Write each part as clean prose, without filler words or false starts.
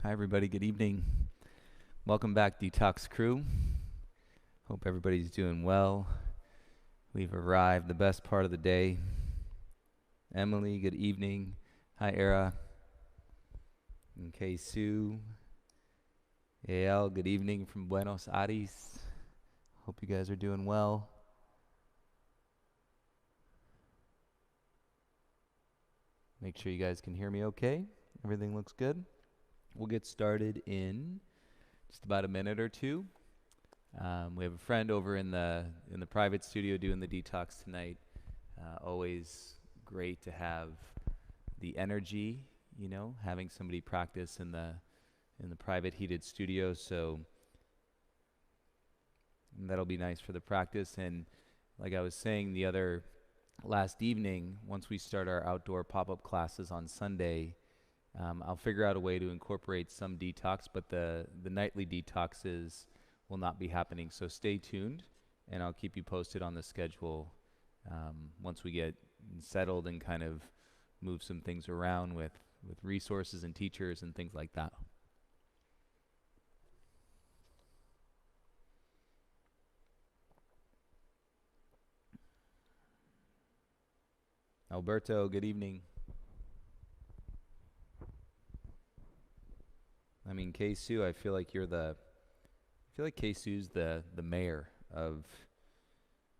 Hi, everybody. Good evening. Welcome back, Detox crew. Hope everybody's doing well. We've arrived the best part of the day. Emily, good evening. Hi, Era. And Kay Sue. Yael, good evening from Buenos Aires. Hope you guys are doing well. Make sure you guys can hear me okay. Everything looks good. We'll get started in just about a minute or two. We have a friend over in the private studio doing the detox tonight. Always great to have the energy, having somebody practice in the private heated studio. So that'll be nice for the practice. And like I was saying the other last evening, once we start our outdoor pop-up classes on Sunday, I'll figure out a way to incorporate some detox, but the nightly detoxes will not be happening. So stay tuned, and I'll keep you posted on the schedule once we get settled and kind of move some things around with resources and teachers and things like that. Alberto, good evening. I mean, K-Sue, I feel like K-Sue's the mayor of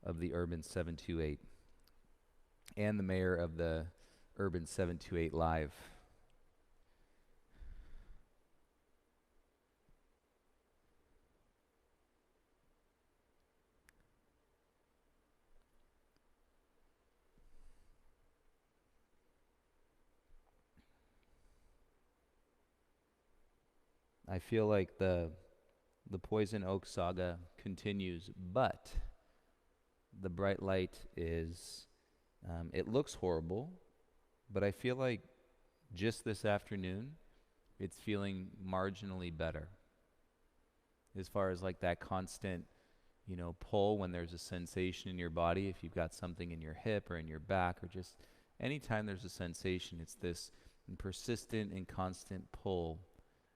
the Urban 728 and the mayor of the Urban 728 Live. I feel like the Poison Oak saga continues, but the bright light is it looks horrible, but I feel like just this afternoon it's feeling marginally better as far as like that constant, pull when there's a sensation in your body. If you've got something in your hip or in your back, or just anytime there's a sensation, it's this persistent and constant pull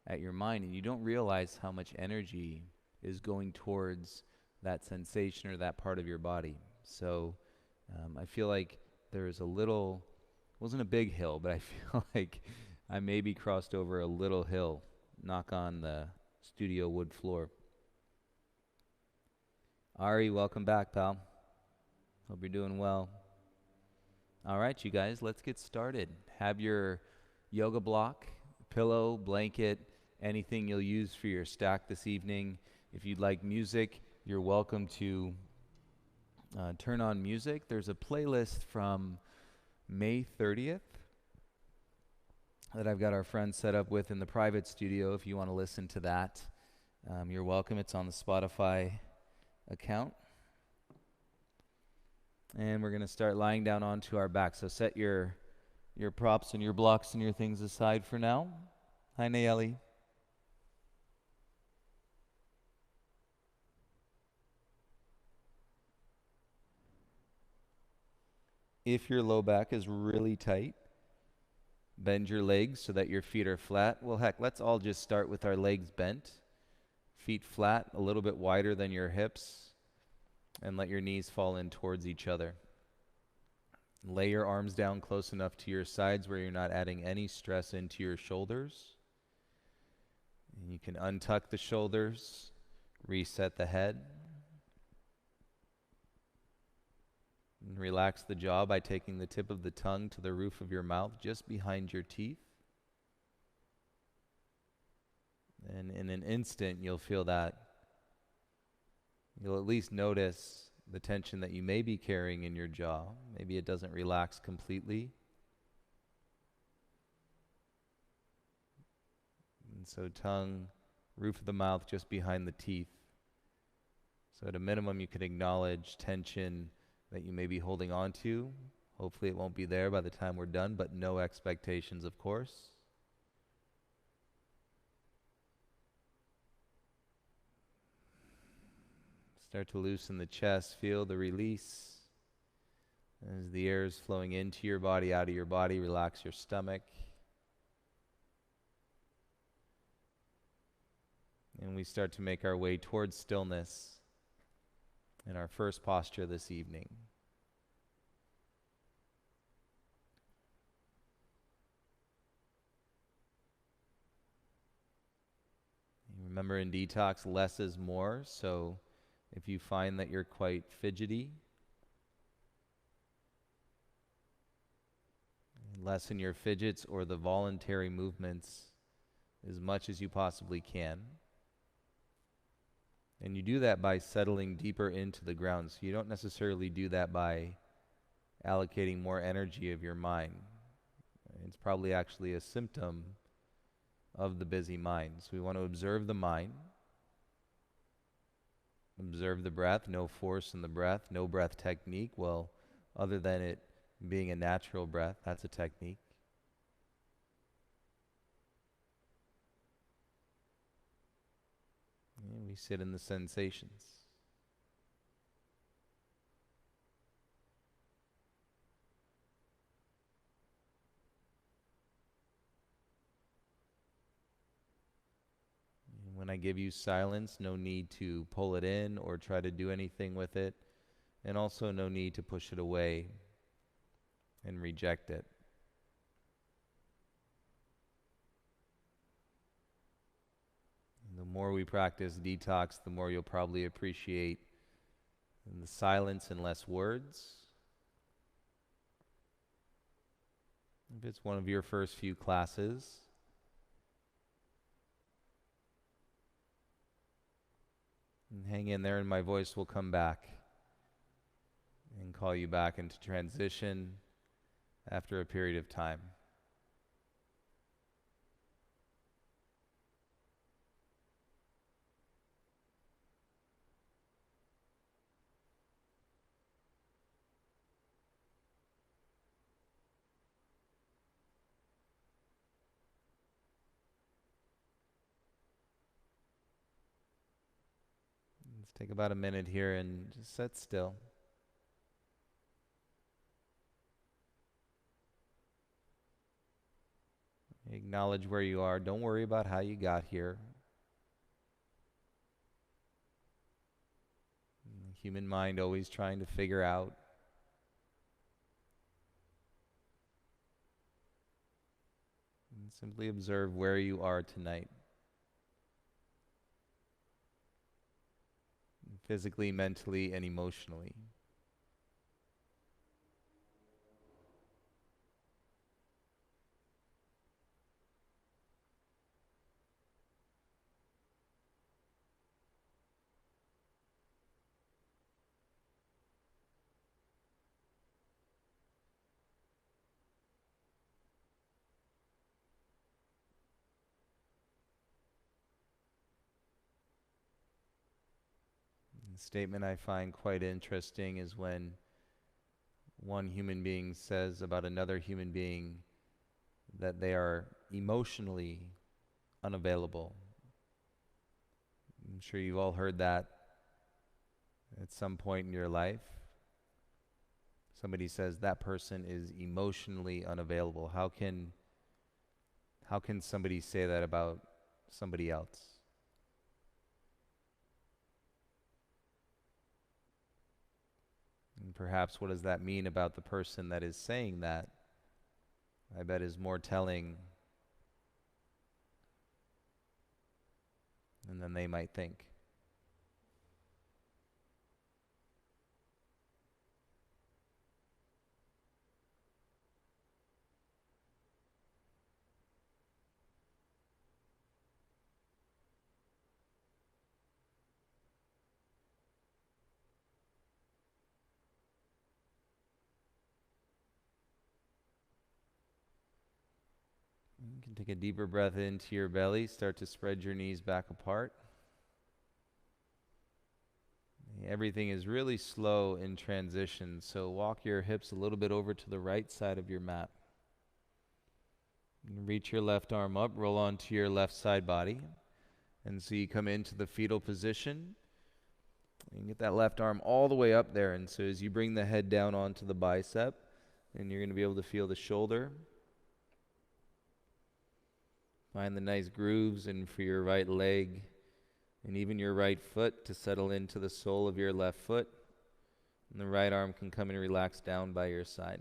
at your mind, and you don't realize how much energy is going towards that sensation or that part of your body. So I feel like there's a little, wasn't a big hill, but I feel like I maybe crossed over a little hill. Knock on the studio wood floor. Ari, welcome back, pal. Hope you're doing well. All right, you guys, let's get started. Have your yoga block, pillow, blanket, anything you'll use for your stack this evening. If you'd like music, you're welcome to turn on music. There's a playlist from May 30th that I've got our friends set up with in the private studio. If you want to listen to that, you're welcome. It's on the Spotify account. And we're going to start lying down onto our back. So set your props and your blocks and your things aside for now. Hi, Nayeli. If your low back is really tight, bend your legs so that your feet are flat. Well, heck, let's all just start with our legs bent, feet flat, a little bit wider than your hips, and let your knees fall in towards each other. Lay your arms down close enough to your sides where you're not adding any stress into your shoulders. And you can untuck the shoulders, reset the head, and relax the jaw by taking the tip of the tongue to the roof of your mouth just behind your teeth. And in an instant, you'll feel that. You'll at least notice the tension that you may be carrying in your jaw. Maybe it doesn't relax completely. And so tongue, roof of the mouth just behind the teeth. So at a minimum, you can acknowledge tension that you may be holding on to. Hopefully it won't be there by the time we're done, but no expectations, of course. Start to loosen the chest, feel the release. As the air is flowing into your body, out of your body, relax your stomach. And we start to make our way towards stillness in our first posture this evening. Remember, in Detox, less is more. So if you find that you're quite fidgety, lessen your fidgets or the voluntary movements as much as you possibly can. And you do that by settling deeper into the ground. So you don't necessarily do that by allocating more energy of your mind. It's probably actually a symptom of the busy mind. So we want to observe the mind, observe the breath, no force in the breath, no breath technique. Well, other than it being a natural breath, that's a technique. And we sit in the sensations. And when I give you silence, no need to pull it in or try to do anything with it, and also no need to push it away and reject it. The more we practice detox, the more you'll probably appreciate the silence and less words. If it's one of your first few classes, and hang in there and my voice will come back and call you back into transition after a period of time. Let's take about a minute here and just sit still. Acknowledge where you are. Don't worry about how you got here. The human mind always trying to figure out. And simply observe where you are tonight. Physically, mentally, and emotionally. The statement I find quite interesting is when one human being says about another human being that they are emotionally unavailable. I'm sure you've all heard that at some point in your life. Somebody says that person is emotionally unavailable. How can somebody say that about somebody else? And perhaps what does that mean about the person that is saying that? I bet is more telling than they might think. You can take a deeper breath into your belly. Start to spread your knees back apart. Everything is really slow in transition, so walk your hips a little bit over to the right side of your mat. Reach your left arm up, roll onto your left side body. And so you come into the fetal position. And get that left arm all the way up there. And so as you bring the head down onto the bicep, and you're going to be able to feel the shoulder. Find the nice grooves, and for your right leg, And even your right foot to settle into the sole of your left foot. And the right arm can come and relax down by your side.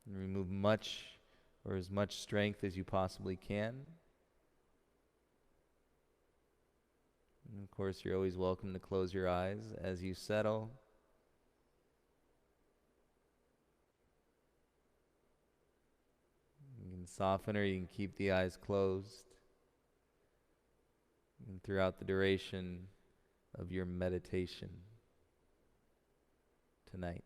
And remove much or as much strength as you possibly can. And of course, you're always welcome to close your eyes as you settle. You can soften or you can keep the eyes closed. And throughout the duration of your meditation tonight.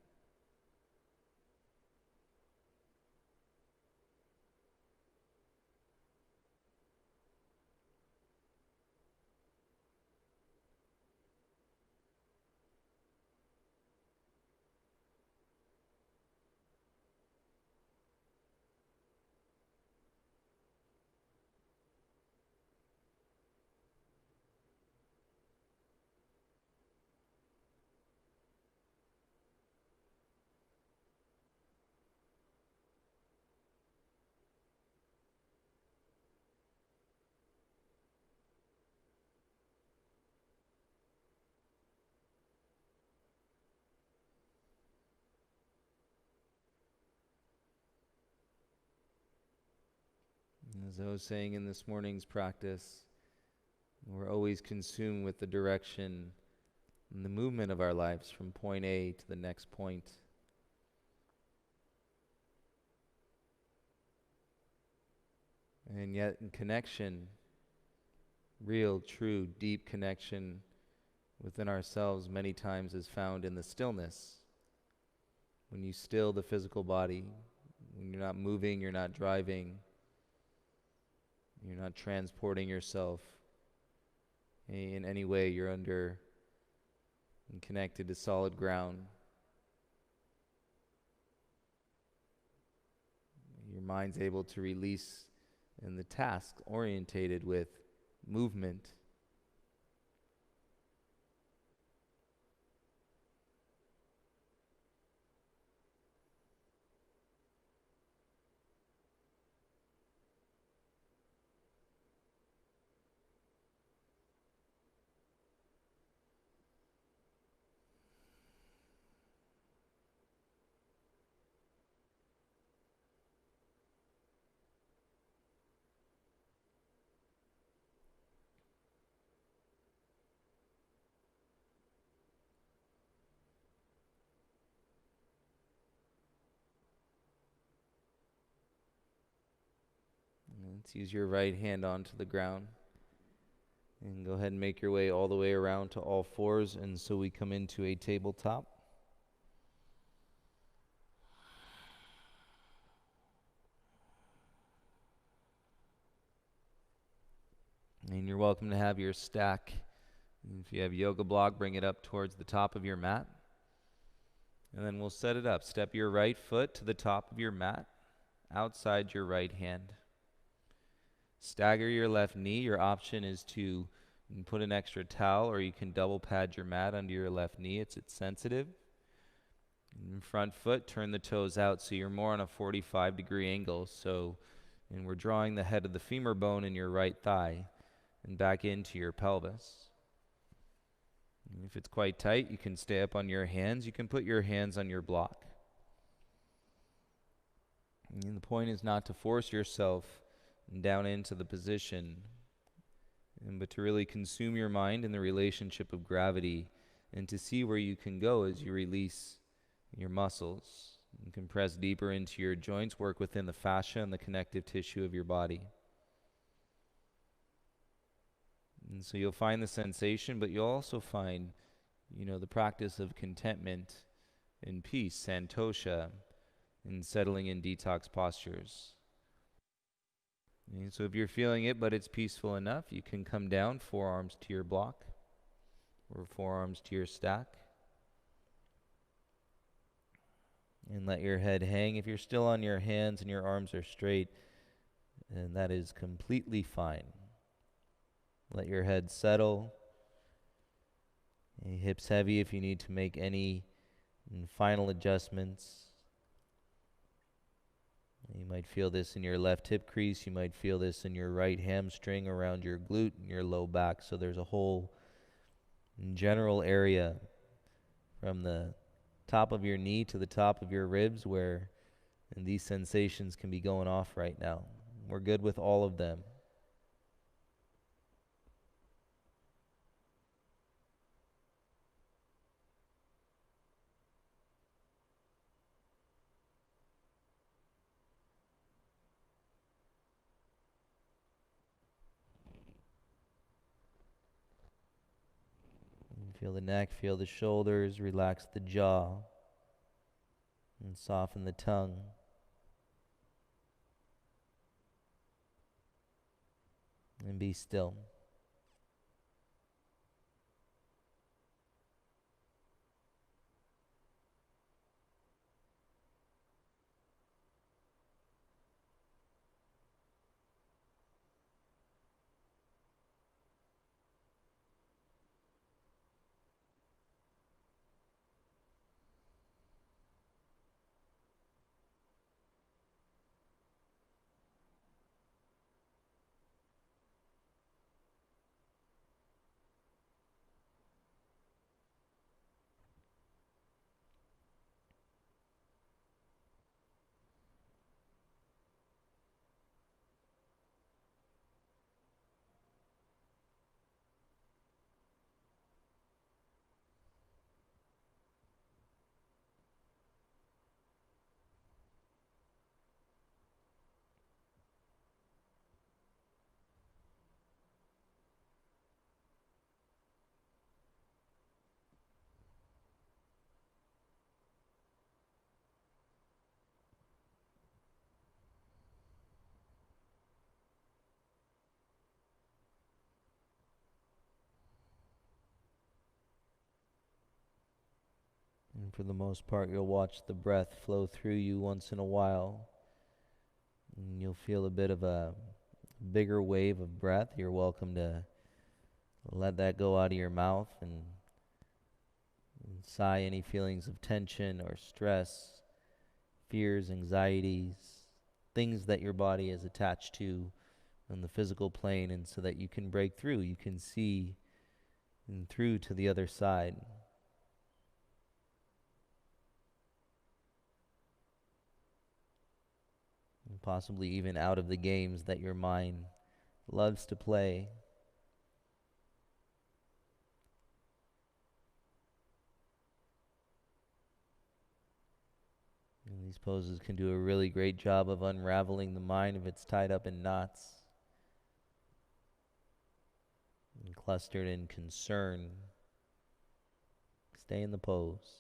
As I was saying in this morning's practice, we're always consumed with the direction and the movement of our lives from point A to the next point. And yet in connection, real, true, deep connection within ourselves many times is found in the stillness. When you still the physical body, when you're not moving, you're not driving, you're not transporting yourself in any way, you're under and connected to solid ground. Your mind's able to release in the task orientated with movement. Let's use your right hand onto the ground. And go ahead and make your way all the way around to all fours, and so we come into a tabletop. And you're welcome to have your stack. If you have yoga block, bring it up towards the top of your mat. And then we'll set it up. Step your right foot to the top of your mat, outside your right hand. Stagger your left knee. Your option is to put an extra towel, or you can double pad your mat under your left knee. It's sensitive. Front foot, turn the toes out so you're more on a 45-degree angle. And we're drawing the head of the femur bone in your right thigh and back into your pelvis. And if it's quite tight, you can stay up on your hands. You can put your hands on your block. And the point is not to force yourself down into the position, but to really consume your mind in the relationship of gravity and to see where you can go as you release your muscles. You can press deeper into your joints, work within the fascia and the connective tissue of your body. And so you'll find the sensation, but you'll also find, the practice of contentment and peace, santosha, and settling in detox postures. And so if you're feeling it, but it's peaceful enough, you can come down, forearms to your block, or forearms to your stack. And let your head hang. If you're still on your hands and your arms are straight, and that is completely fine. Let your head settle. Hips heavy if you need to make any final adjustments. You might feel this in your left hip crease. You might feel this in your right hamstring, around your glute and your low back. So there's a whole general area from the top of your knee to the top of your ribs where these sensations can be going off right now. We're good with all of them. Feel the neck, feel the shoulders, relax the jaw, and soften the tongue. And be still. And for the most part, you'll watch the breath flow through you once in a while. And you'll feel a bit of a bigger wave of breath. You're welcome to let that go out of your mouth and sigh any feelings of tension or stress, fears, anxieties, things that your body is attached to on the physical plane, and so that you can break through. You can see through to the other side. And possibly even out of the games that your mind loves to play. And these poses can do a really great job of unraveling the mind if it's tied up in knots and clustered in concern. Stay in the pose.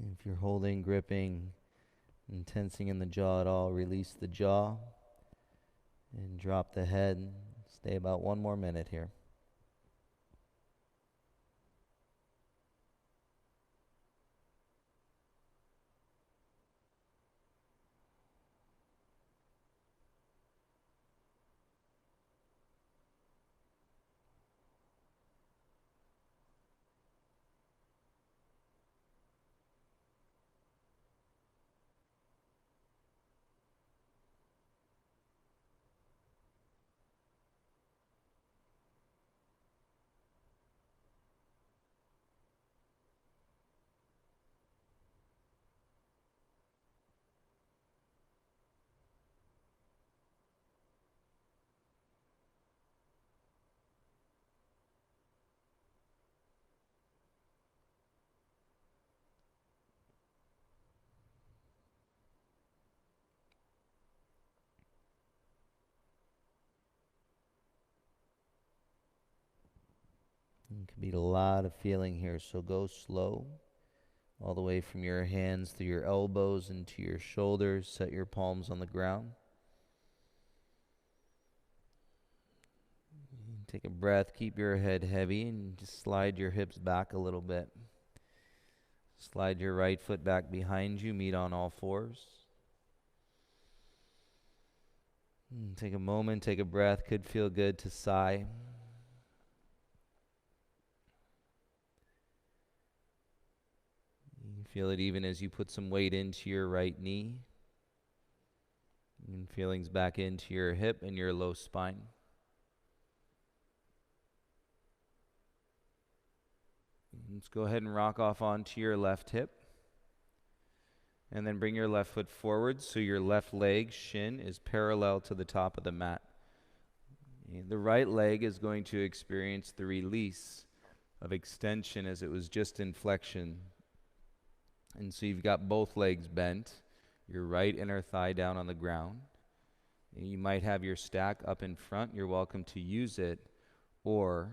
If you're holding, gripping, and tensing in the jaw at all, release the jaw and drop the head. Stay about 1 more minute here. It could be a lot of feeling here, so go slow. All the way from your hands through your elbows into your shoulders. Set your palms on the ground. Take a breath, keep your head heavy, and just slide your hips back a little bit. Slide your right foot back behind you, meet on all fours. Take a moment, take a breath. Could feel good to sigh. You feel it even as you put some weight into your right knee. And feelings back into your hip and your low spine. Let's go ahead and rock off onto your left hip. And then bring your left foot forward so your left leg, shin, is parallel to the top of the mat. The right leg is going to experience the release of extension as it was just in flexion. And so you've got both legs bent, your right inner thigh down on the ground. You might have your stack up in front. You're welcome to use it. Or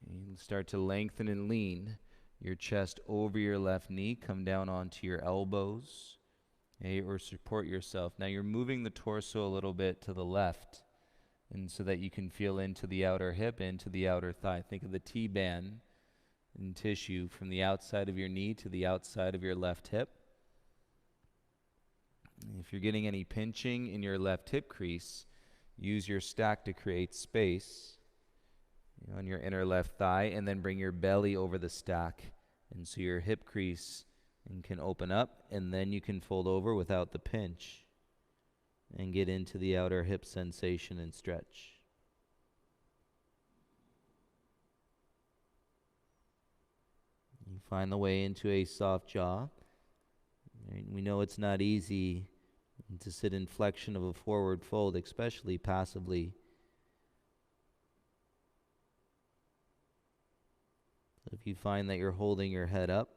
you start to lengthen and lean your chest over your left knee. Come down onto your elbows, or support yourself. Now you're moving the torso a little bit to the left, and so that you can feel into the outer hip, into the outer thigh. Think of the T-band and tissue from the outside of your knee to the outside of your left hip. If you're getting any pinching in your left hip crease, use your stack to create space on your inner left thigh, and then bring your belly over the stack, and so your hip crease can open up, and then you can fold over without the pinch and get into the outer hip sensation and stretch. You find the way into a soft jaw. We know it's not easy to sit in flexion of a forward fold, especially passively. If you find that you're holding your head up,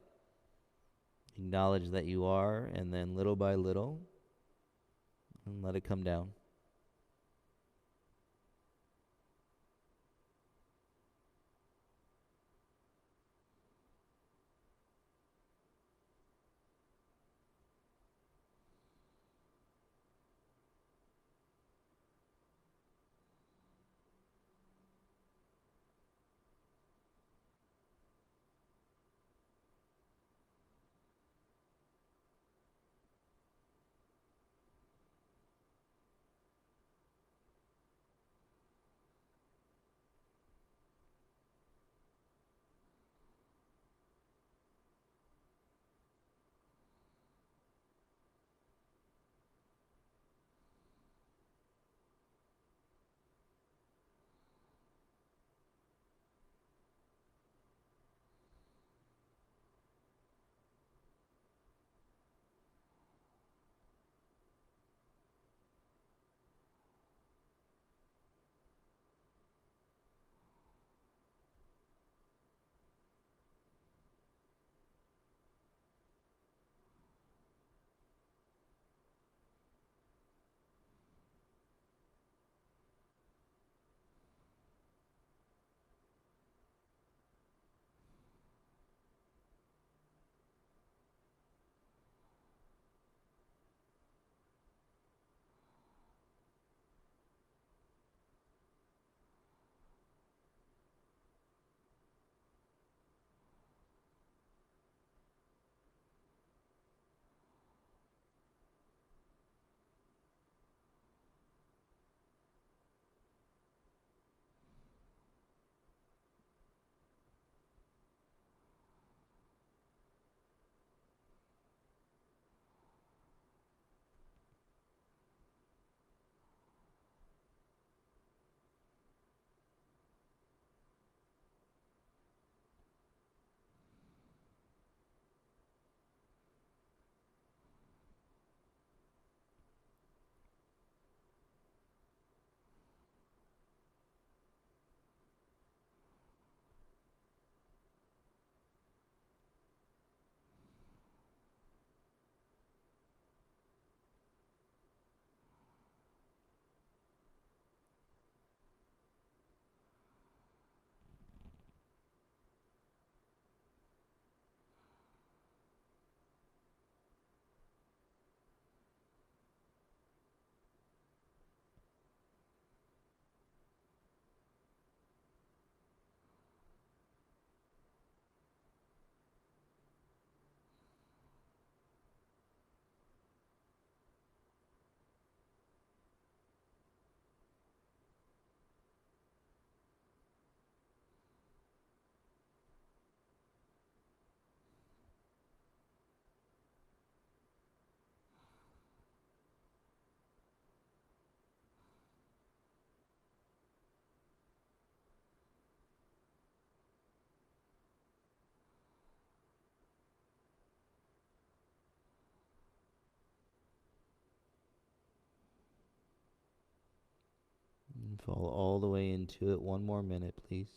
acknowledge that you are, and then little by little, and let it come down. Fall all the way into it. One more minute, please.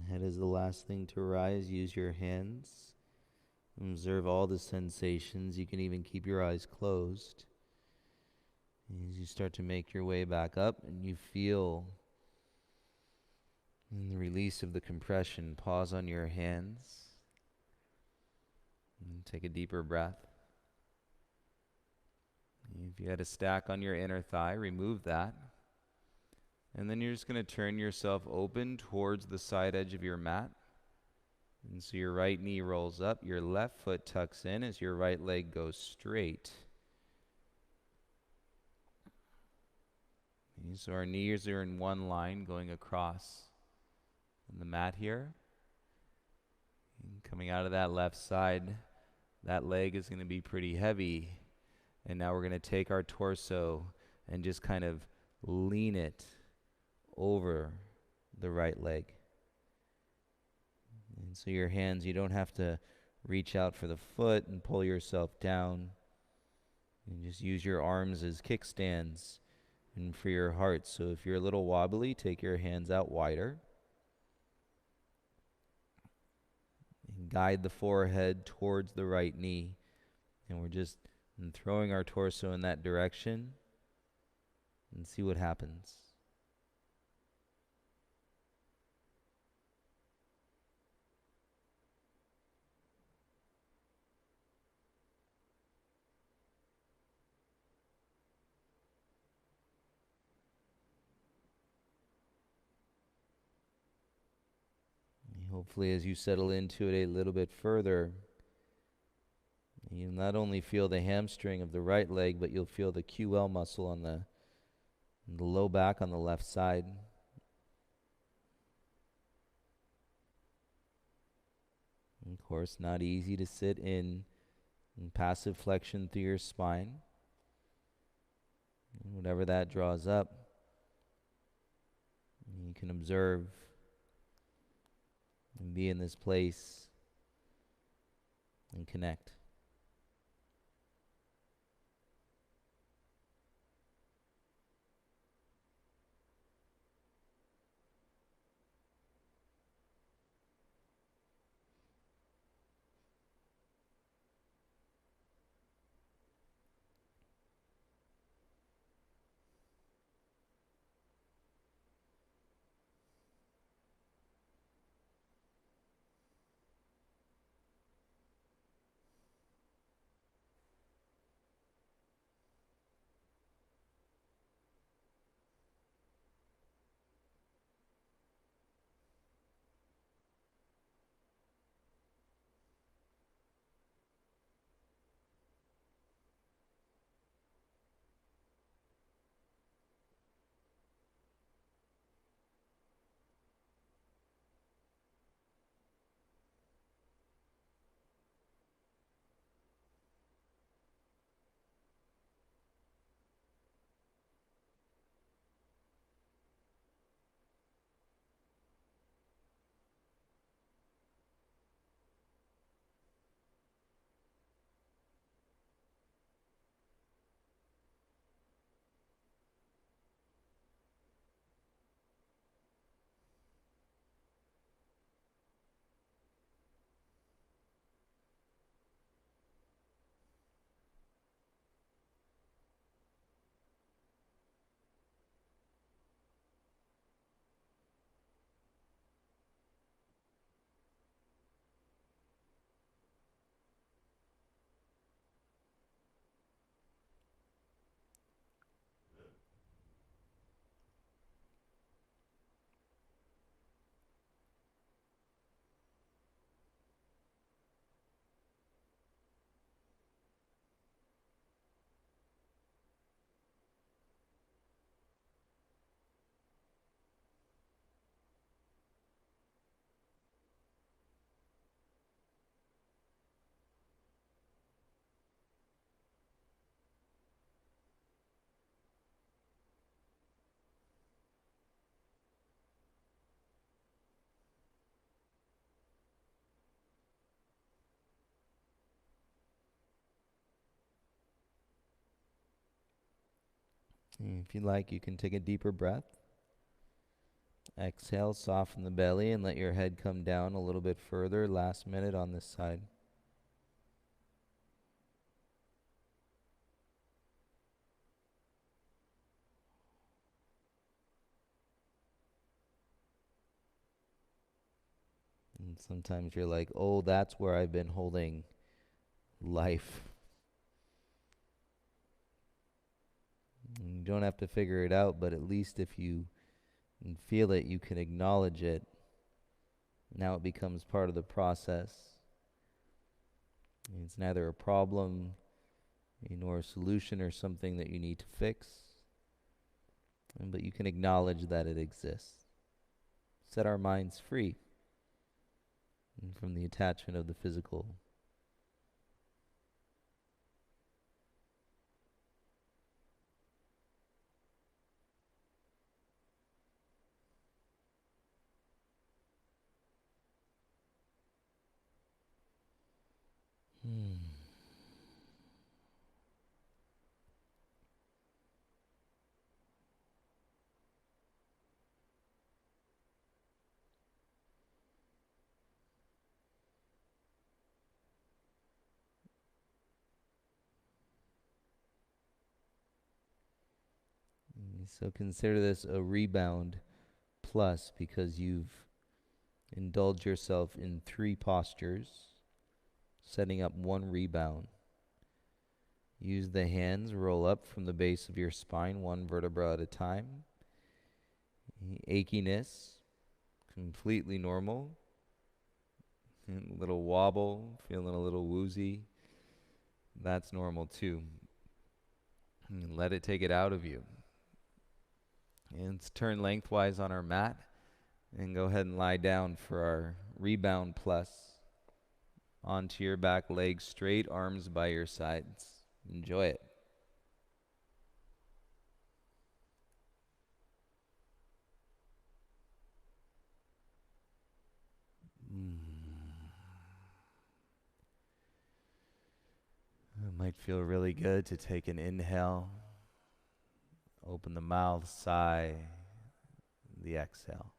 Head is the last thing to rise. Use your hands. Observe all the sensations. You can even keep your eyes closed. As you start to make your way back up and you feel the release of the compression, pause on your hands and take a deeper breath. If you had a stack on your inner thigh, remove that. And then you're just going to turn yourself open towards the side edge of your mat. And so your right knee rolls up, your left foot tucks in as your right leg goes straight. And so our knees are in one line going across on the mat here. And coming out of that left side, that leg is going to be pretty heavy. And now we're going to take our torso and just kind of lean it over the right leg. And so your hands, you don't have to reach out for the foot and pull yourself down. And just use your arms as kickstands and for your heart. So if you're a little wobbly, take your hands out wider. And guide the forehead towards the right knee. And we're just throwing our torso in that direction and see what happens. Hopefully, as you settle into it a little bit further, you'll not only feel the hamstring of the right leg, but you'll feel the QL muscle on the low back on the left side. And of course, not easy to sit in passive flexion through your spine. And whatever that draws up, you can observe and be in this place and connect. And if you like, you can take a deeper breath. Exhale, soften the belly, and let your head come down a little bit further. Last minute on this side. And sometimes you're like, oh, that's where I've been holding life. And you don't have to figure it out, but at least if you feel it, you can acknowledge it. Now it becomes part of the process. It's neither a problem nor a solution or something that you need to fix, but you can acknowledge that it exists. Set our minds free from the attachment of the physical. So consider this a rebound plus because you've indulged yourself in 3 postures, setting up 1 rebound. Use the hands, roll up from the base of your spine, 1 vertebra at a time. Achiness, completely normal. A little wobble, feeling a little woozy. That's normal too. And let it take it out of you. And let's turn lengthwise on our mat and go ahead and lie down for our rebound plus. Onto your back, legs straight, arms by your sides. Enjoy it. It might feel really good to take an inhale, open the mouth, sigh, the exhale.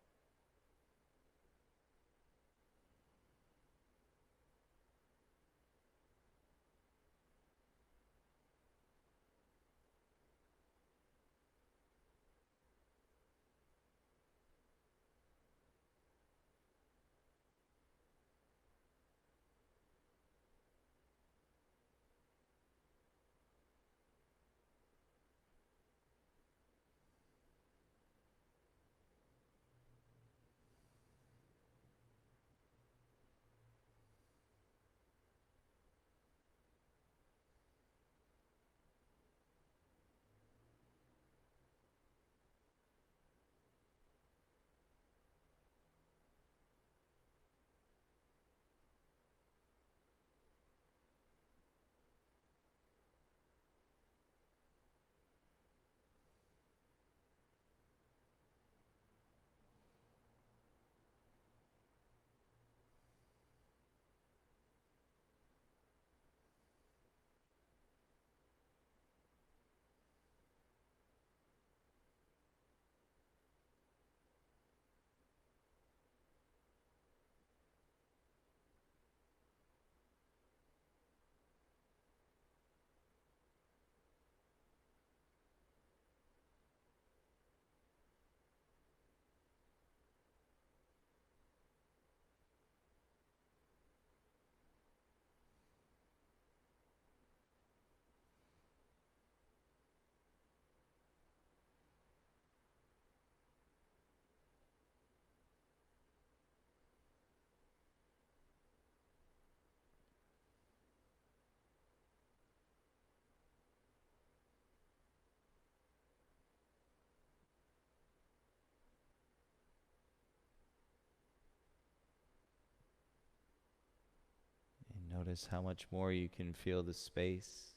And notice how much more you can feel the space.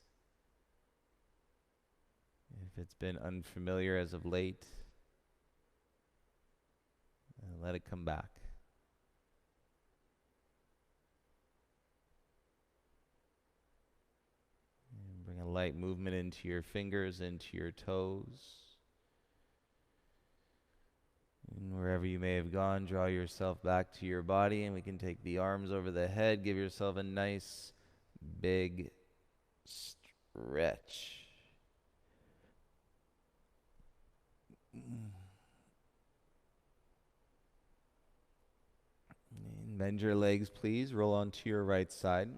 If it's been unfamiliar as of late, let it come back. And bring A light movement into your fingers, into your toes. And wherever you may have gone, draw yourself back to your body, and we can take the arms over the head. Give yourself a nice big stretch. And bend your legs, please. Roll onto your right side.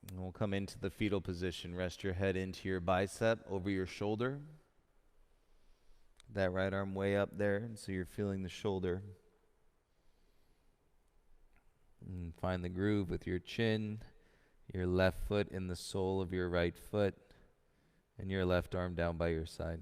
And we'll come into the fetal position. Rest your head into your bicep, over your shoulder. That right arm way up there, and so you're feeling the shoulder. And find the groove with your chin, your left foot in the sole of your right foot, and your left arm down by your side.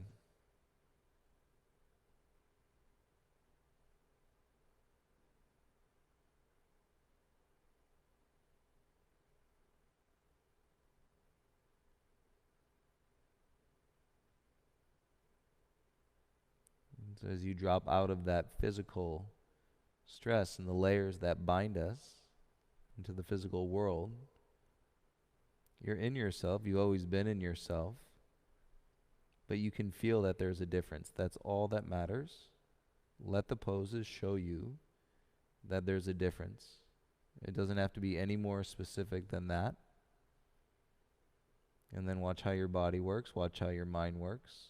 And so as you drop out of that physical stress and the layers that bind us into the physical world, you're in yourself. You've always been in yourself. But you can feel that there's a difference. That's all that matters. Let the poses show you that there's a difference. It doesn't have to be any more specific than that. And then watch how your body works. Watch how your mind works.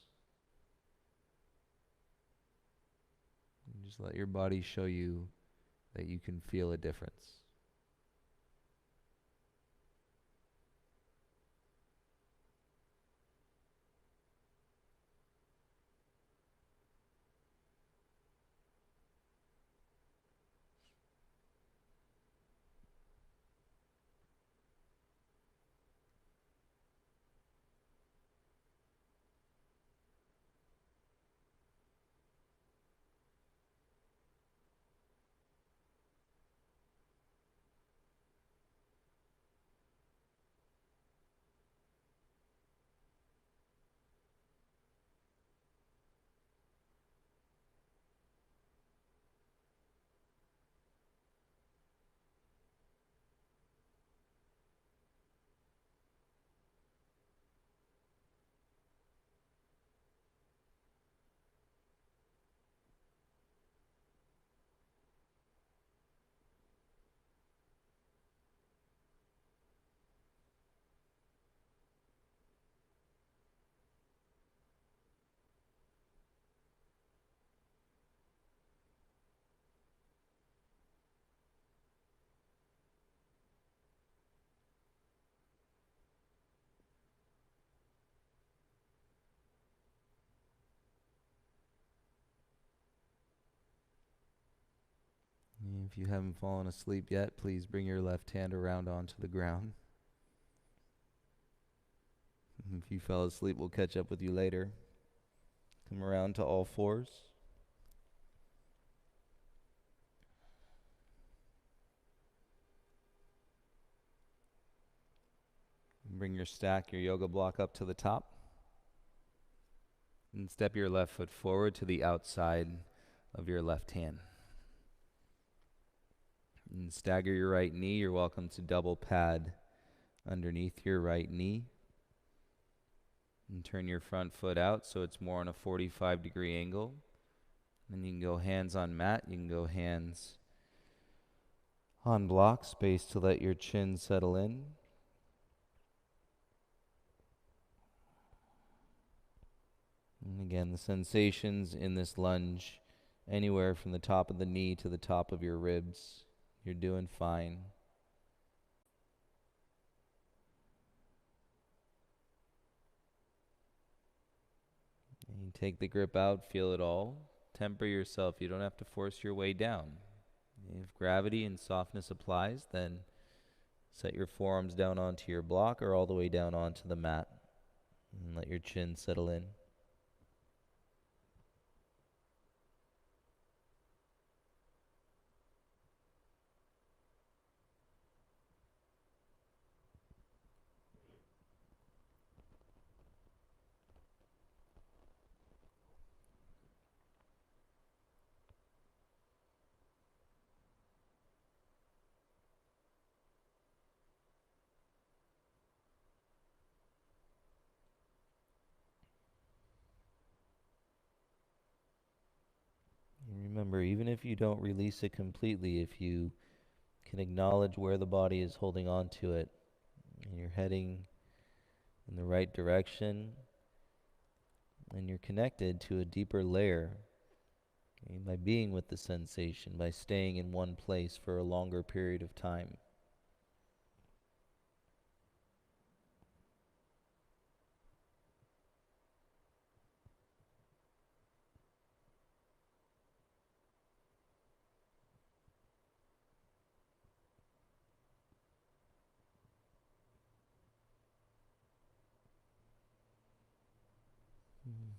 And just let your body show you that you can feel a difference. If you haven't fallen asleep yet, please bring your left hand around onto the ground. If you fell asleep, we'll catch up with you later. Come around to all fours. Bring your stack, your yoga block up to the top. And step your left foot forward to the outside of your left hand. And stagger your right knee. You're welcome to double pad underneath your right knee. And turn your front foot out so it's more on a 45-degree angle. And you can go hands on mat. You can go hands on block, space to let your chin settle in. And again, the sensations in this lunge, anywhere from the top of the knee to the top of your ribs, you're doing fine. And you take the grip out, feel it all. Temper yourself. You don't have to force your way down. If gravity and softness applies, then set your forearms down onto your block or all the way down onto the mat. And let your chin settle in. remember, even if you don't release it completely, if you can acknowledge where the body is holding on to it, and you're heading in the right direction, and you're connected to a deeper layer, by being with the sensation, by staying in one place for a longer period of time. Mhm.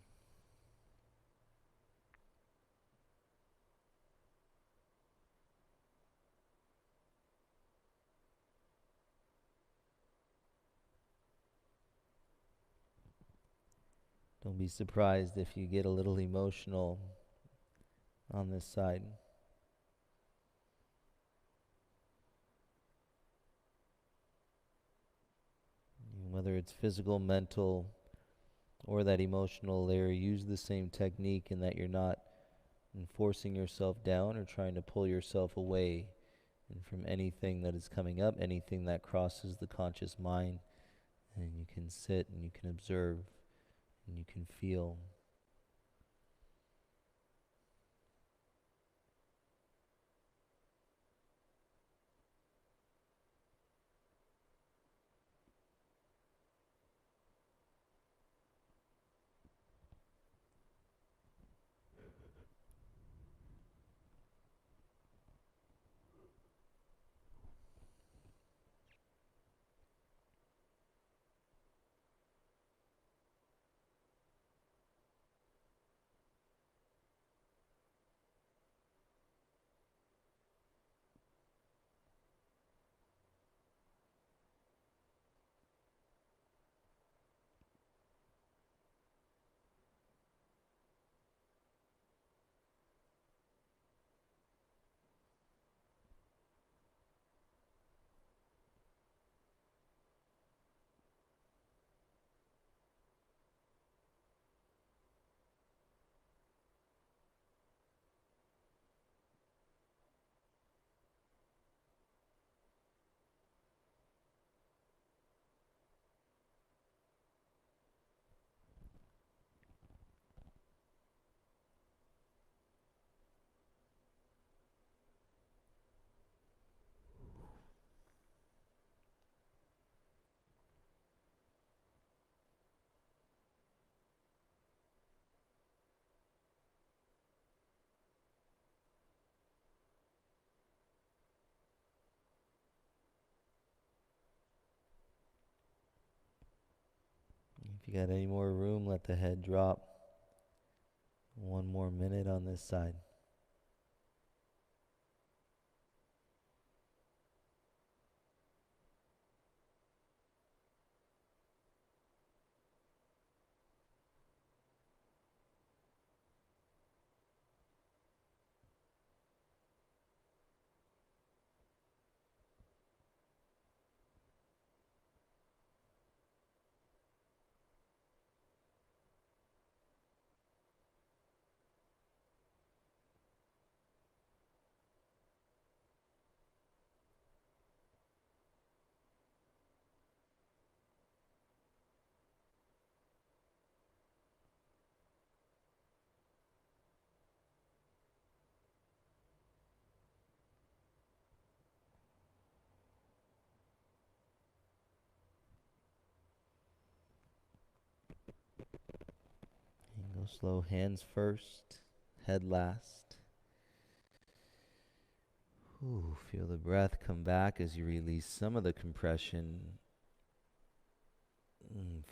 Don't be surprised if you get a little emotional on this side. Whether it's physical, mental, or that emotional layer, use the same technique in that you're not forcing yourself down or trying to pull yourself away and from anything that is coming up, anything that crosses the conscious mind. And you can sit and you can observe and you can feel. If you got any more room, let the head drop. One more minute on this side. And go slow, hands first, head last. Ooh, feel the breath come back as you release some of the compression.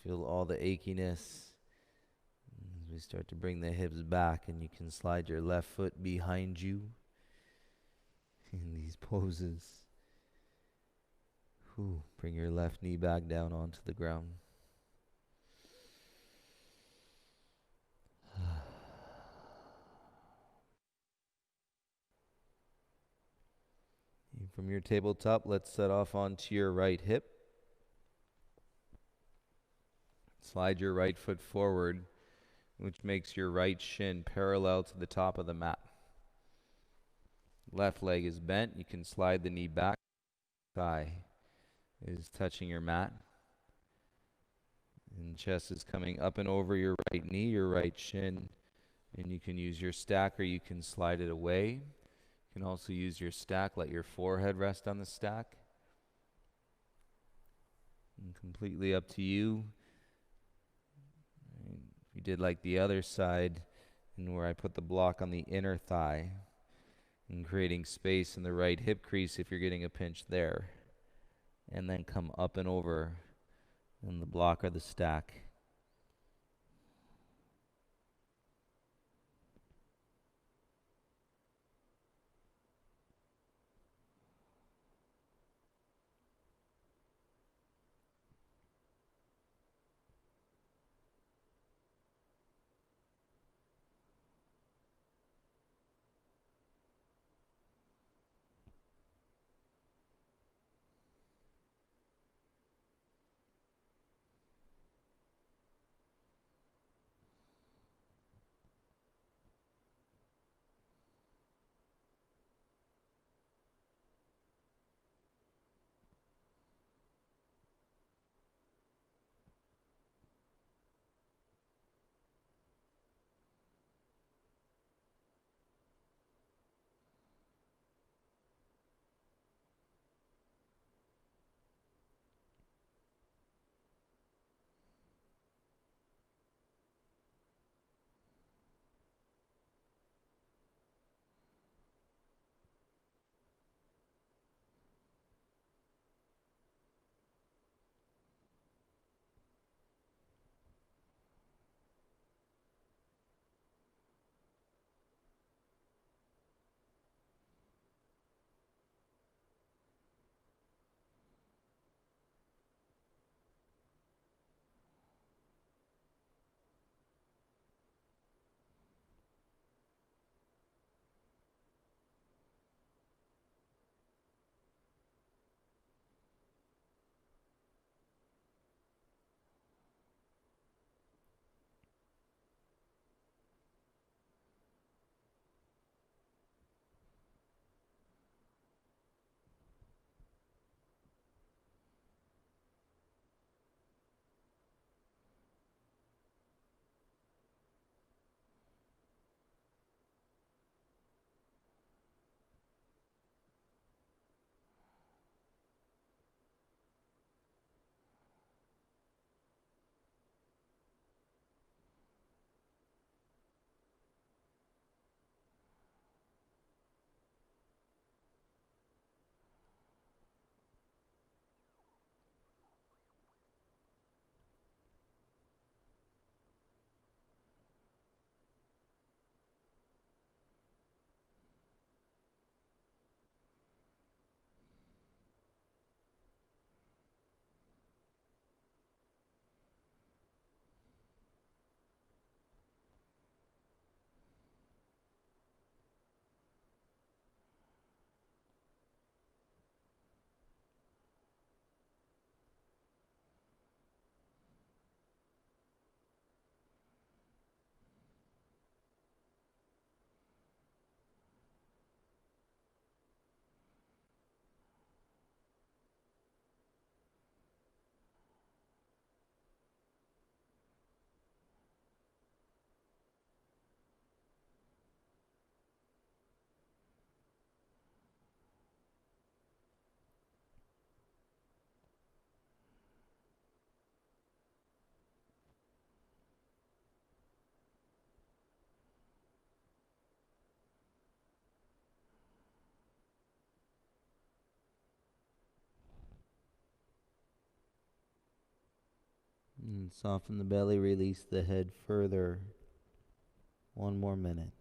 Feel all the achiness as we start to bring the hips back, and you can slide your left foot behind you in these poses. Ooh, bring your left knee back down onto the ground. From your tabletop, let's set off onto your right hip. Slide your right foot forward, which makes your right shin parallel to the top of the mat. Left leg is bent. You can slide the knee back. Thigh is touching your mat. And chest is coming up and over your right knee, your right shin. And you can use your stack or you can slide it away. You can also use your stack. Let your forehead rest on the stack. And completely up to you. You did like the other side, and where I put the block on the inner thigh and creating space in the right hip crease if you're getting a pinch there. And then come up and over in the block or the stack. And soften the belly, release the head further. One more minute.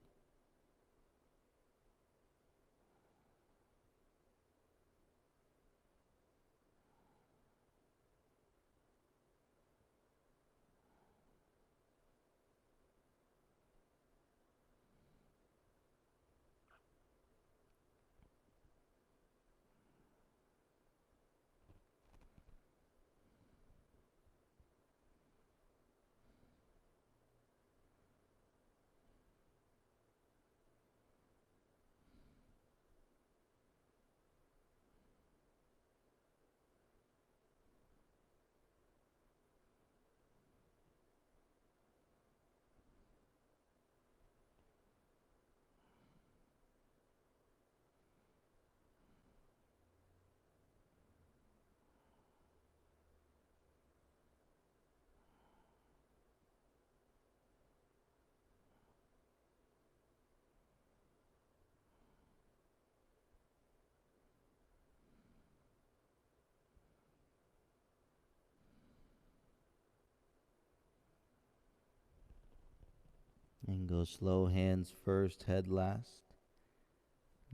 And go slow, hands first, head last.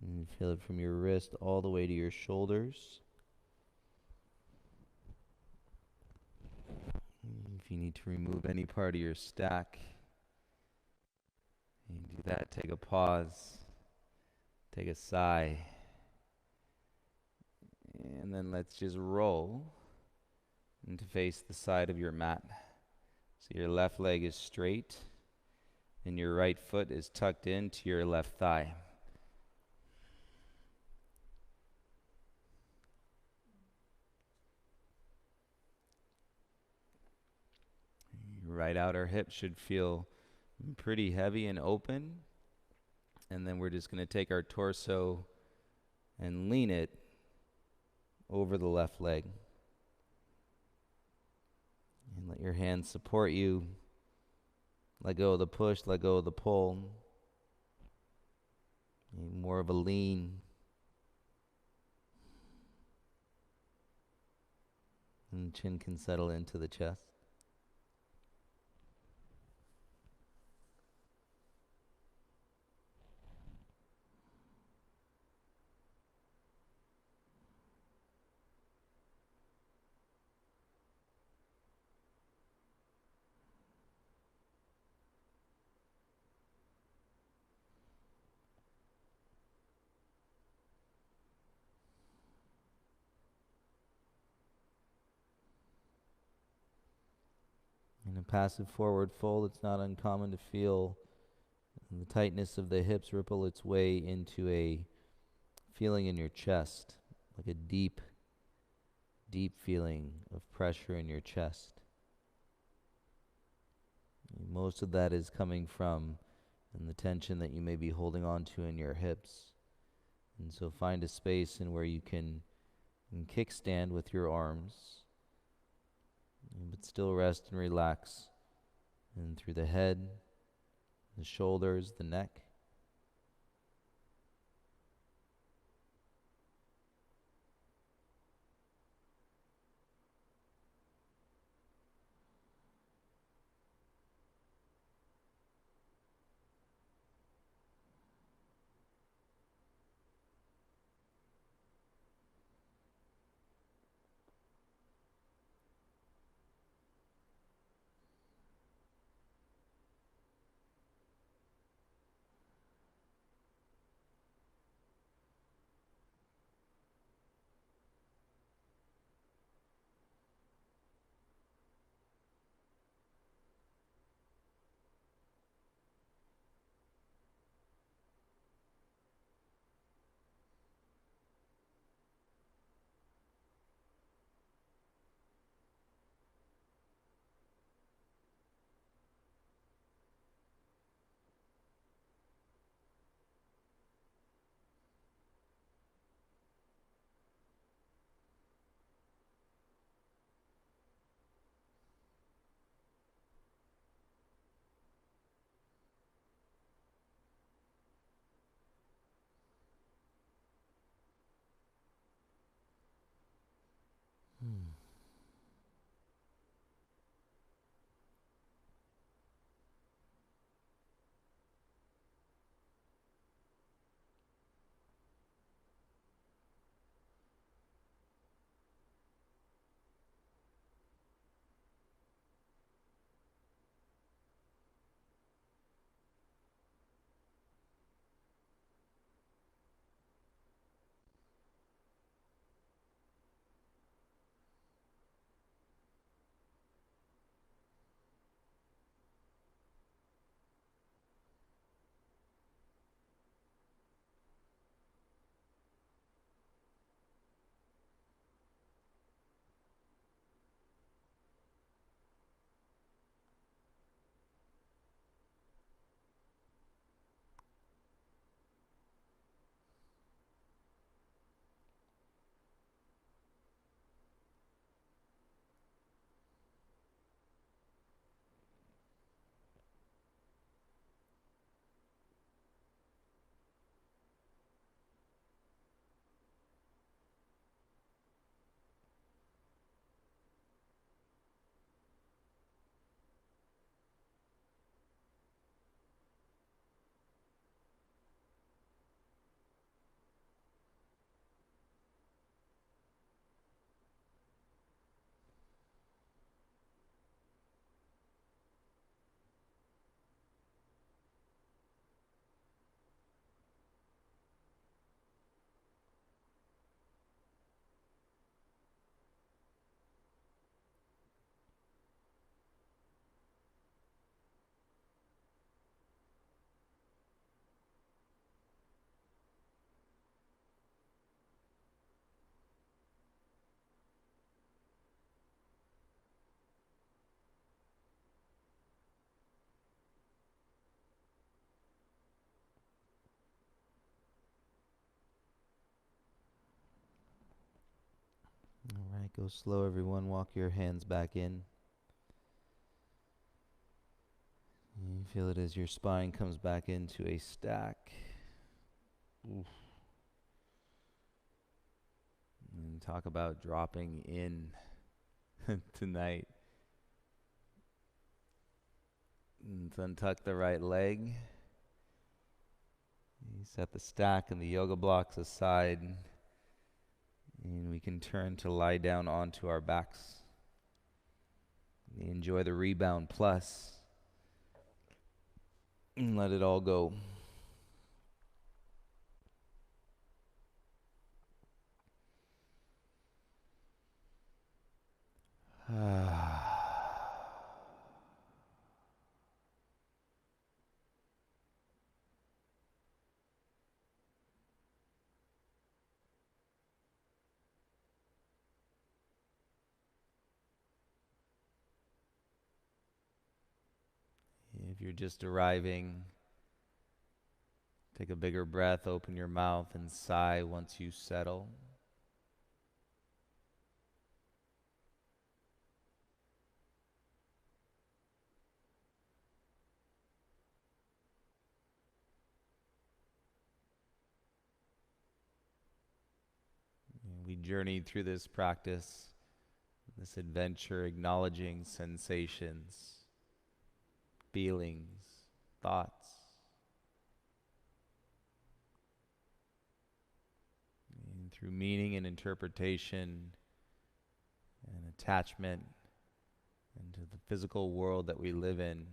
And feel it from your wrist all the way to your shoulders. If you need to remove any part of your stack, you can do that. Take a pause, take a sigh, and then let's just roll and to face the side of your mat. So your left leg is straight and your right foot is tucked into your left thigh. Your right outer hip should feel pretty heavy and open. And then we're just going to take our torso and lean it over the left leg. And let your hands support you. Let go of the push, let go of the pull. More of a lean. And the chin can settle into the chest. In a passive forward fold, it's not uncommon to feel the tightness of the hips ripple its way into a feeling in your chest, like a deep, deep feeling of pressure in your chest. Most of that is coming from the tension that you may be holding on to in your hips. And so find a space in where you can kickstand with your arms, but still rest and relax. And through the head, the shoulders, the neck. Might go slow, everyone. Walk your hands back in. You feel it as your spine comes back into a stack. Oof. And talk about dropping in tonight. And untuck the right leg. You set the stack and the yoga blocks aside. And we can turn to lie down onto our backs. Enjoy the rebound plus. And let it all go. If you're just arriving, take a bigger breath, open your mouth, and sigh once you settle. We journeyed through this practice, this adventure, acknowledging sensations, feelings, thoughts. And through meaning and interpretation and attachment into the physical world that we live in,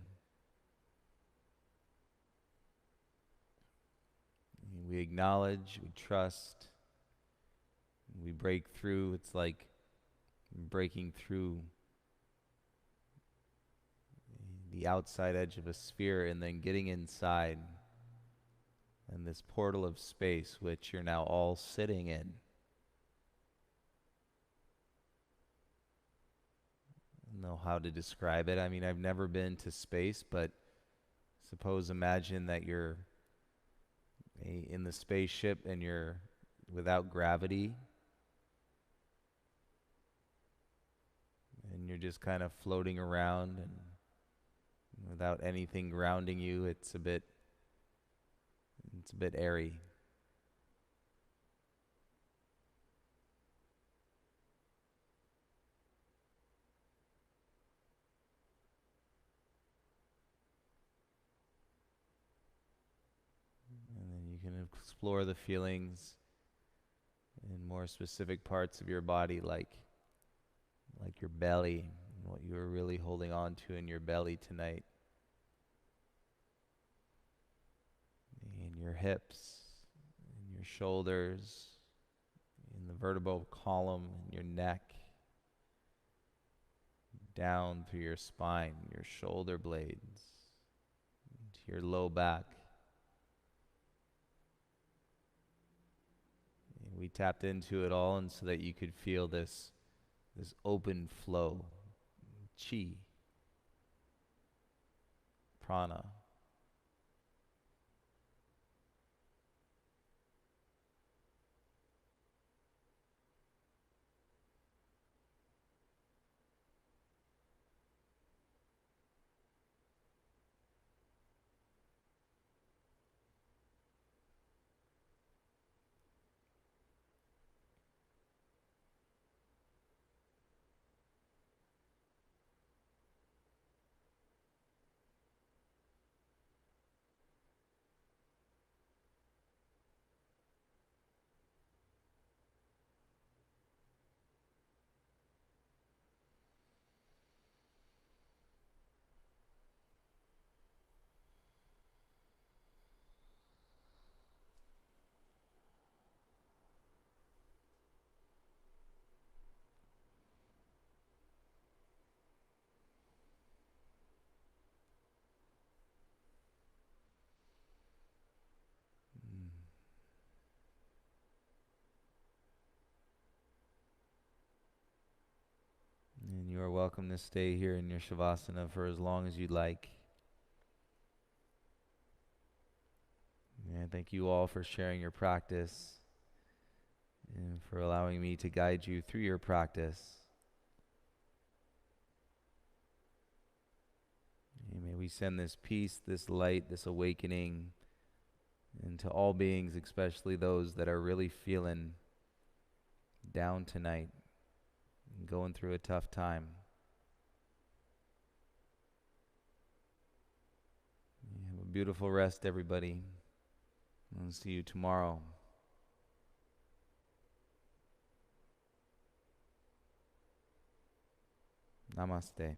we acknowledge, we trust, we break through. It's like breaking through the outside edge of a sphere and then getting inside and this portal of space which you're now all sitting in. I don't know how to describe it. I mean, I've never been to space, but imagine that you're in the spaceship and you're without gravity and you're just kind of floating around and without anything grounding you. It's a bit airy. And then you can explore the feelings in more specific parts of your body, like your belly, and what you are really holding on to in your belly tonight. In your hips, in your shoulders, in the vertebral column, in your neck, down through your spine, your shoulder blades, to your low back. And we tapped into it all, and so that you could feel this open flow, chi, prana. And you are welcome to stay here in your Shavasana for as long as you'd like. And thank you all for sharing your practice. and for allowing me to guide you through your practice. And may we send this peace, this light, this awakening into all beings, especially those that are really feeling down tonight and going through a tough time. Have a beautiful rest, everybody. I'll see you tomorrow. Namaste.